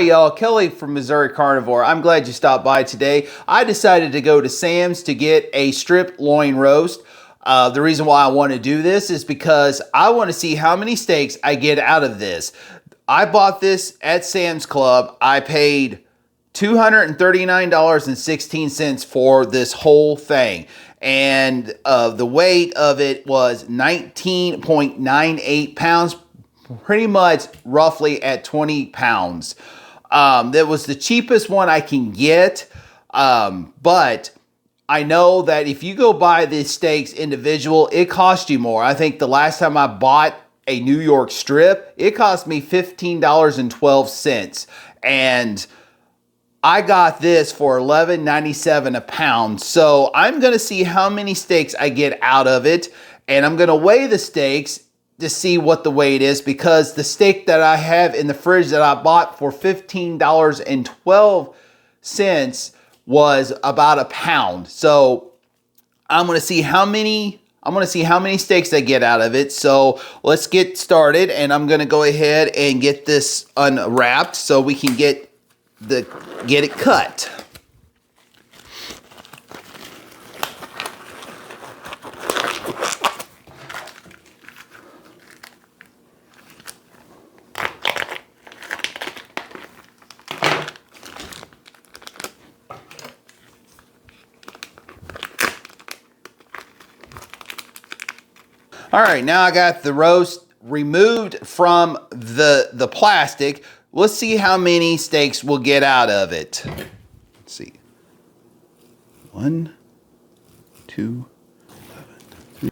Hey y'all, Kelly from Missouri Carnivore. I'm glad you stopped by today. I decided to go to Sam's to get a strip loin roast. The reason why I want to do this is because I want to see how many steaks I get out of this. I bought this at Sam's Club. I paid $239.16 for this whole thing. And the weight of it was 19.98 pounds, pretty much roughly at 20 pounds. That was the cheapest one I can get, but I know that if you go buy these steaks individual, it costs you more. I think the last time I bought a New York strip, it cost me $15.12, and I got this for $11.97 a pound. So I'm going to see how many steaks I get out of it, and I'm going to weigh the steaks to see what the weight is, because the steak that I have in the fridge that I bought for $15.12 was about a pound. So I'm going to see how many steaks I get out of it. So let's get started, and I'm going to go ahead and get this unwrapped so we can get it cut. All right, now I got the roast removed from the plastic. Let's see how many steaks we'll get out of it. Let's see. 1, 2, 11, 3.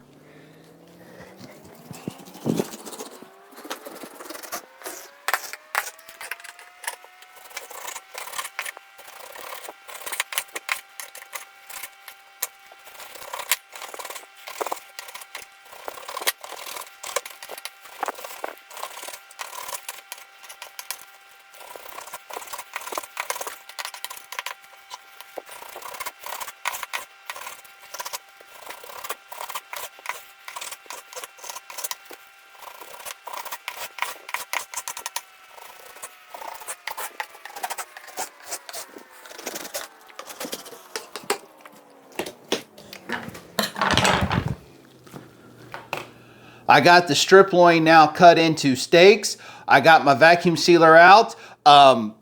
I got the strip loin now cut into steaks. I got my vacuum sealer out. The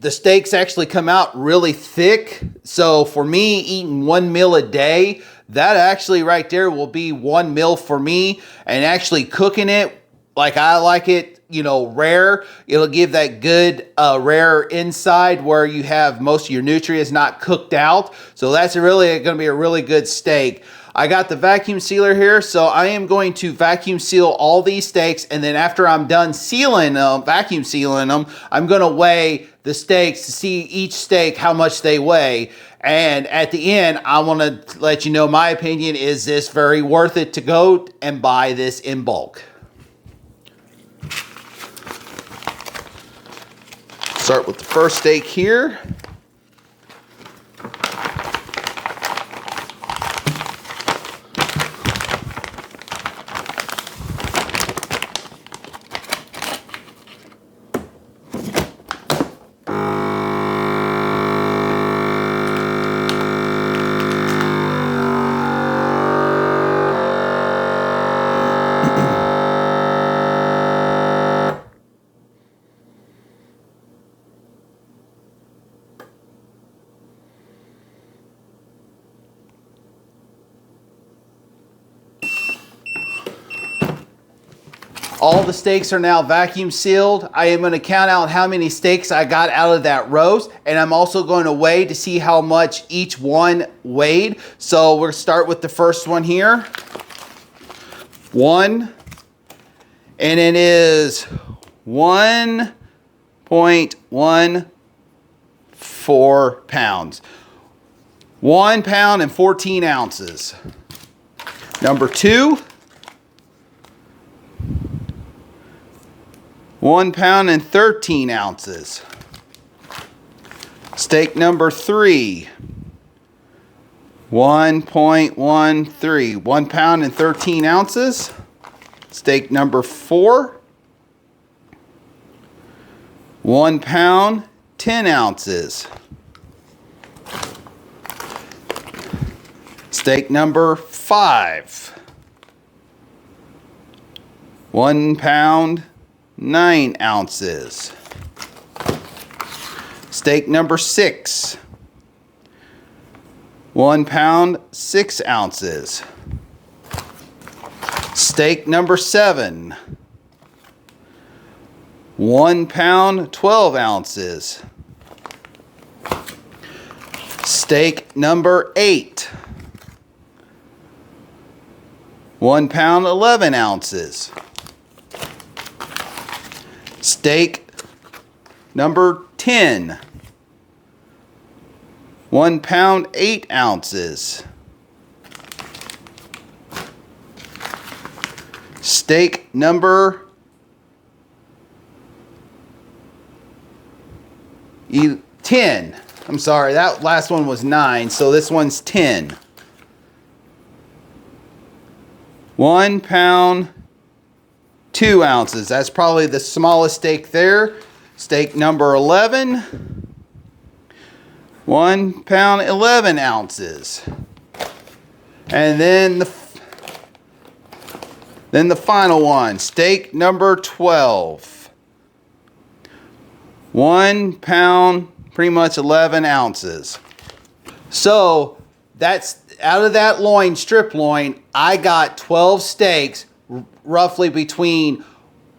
steaks actually come out really thick. So for me, eating 1 meal a day, that actually right there will be 1 meal for me. And actually cooking it like I like it, rare, it'll give that good rare inside where you have most of your nutrients not cooked out. So that's really going to be a really good steak. I got the vacuum sealer here, so I am going to vacuum seal all these steaks, and then after I'm done vacuum sealing them, I'm going to weigh the steaks to see each steak how much they weigh. And at the end, I want to let you know my opinion. Is this very worth it to go and buy this in bulk? Start with the first steak here. All the steaks are now vacuum sealed. I am going to count out how many steaks I got out of that roast, and I'm also going to weigh to see how much each one weighed. So we'll start with the first one here. 1, and it is 1.14 pounds. 1 pound and 14 ounces. Number 2. 1 pound and 13 ounces. Steak number 3. 1.13. 1 pound and 13 ounces. Steak number 4. 1 pound 10 ounces. Steak number 5. 1 pound, 9 ounces. Steak number 6. 1 pound, 6 ounces. Steak number 7. 1 pound, 12 ounces. Steak number 8. 1 pound, 11 ounces. Steak number 10. 1 pound, 8 ounces. Steak number 10. I'm sorry, that last one was 9, so this one's 10. 1 pound, 2 ounces. That's probably the smallest steak there. Steak number 11. 1 pound, 11 ounces. And then the final one, steak number 12. 1 pound, pretty much 11 ounces. So that's out of that loin, strip loin, I got 12 steaks, roughly between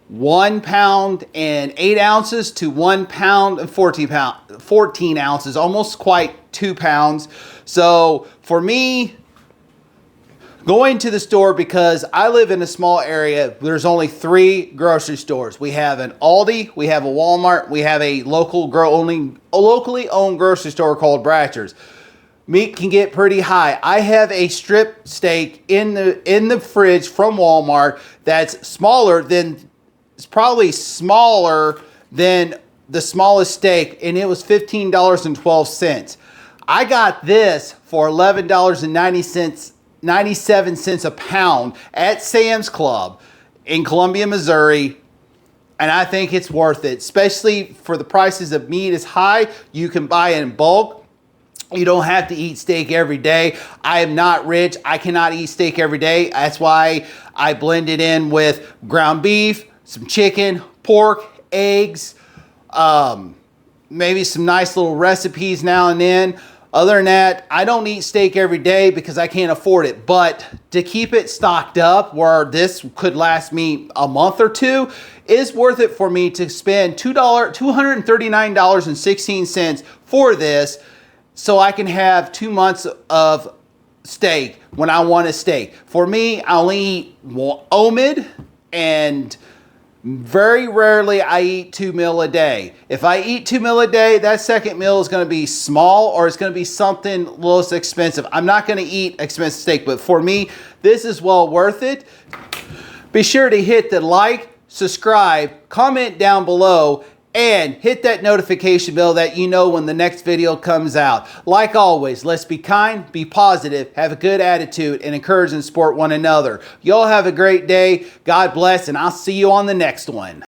1 pound and 8 ounces to 1 pound and 14 ounces, almost quite 2 pounds. So for me, going to the store, because I live in a small area, there's only 3 grocery stores. We have an Aldi, we have a Walmart, we have a locally owned grocery store called Bratcher's. Meat can get pretty high. I have a strip steak in the fridge from Walmart that's smaller than, it's probably smaller than the smallest steak, and it was $15.12. I got this for $11.97 a pound at Sam's Club in Columbia, Missouri. And I think it's worth it, especially for the prices of meat is high. You can buy it in bulk. You don't have to eat steak every day. I am not rich. I cannot eat steak every day. That's why I blend it in with ground beef, some chicken, pork, eggs, maybe some nice little recipes now and then. Other than that, I don't eat steak every day because I can't afford it. But to keep it stocked up where this could last me a month or two is worth it for me to spend $239.16 for this, so I can have 2 months of steak when I want a steak. For me, I only eat OMID, and very rarely I eat 2 meals a day. If I eat 2 meals a day, that second meal is going to be small, or it's going to be something less expensive. I'm not going to eat expensive steak, but for me, this is well worth it. Be sure to hit the like, subscribe, comment down below, and hit that notification bell that you know when the next video comes out. Like always, let's be kind, be positive, have a good attitude, and encourage and support one another. Y'all have a great day. God bless, and I'll see you on the next one.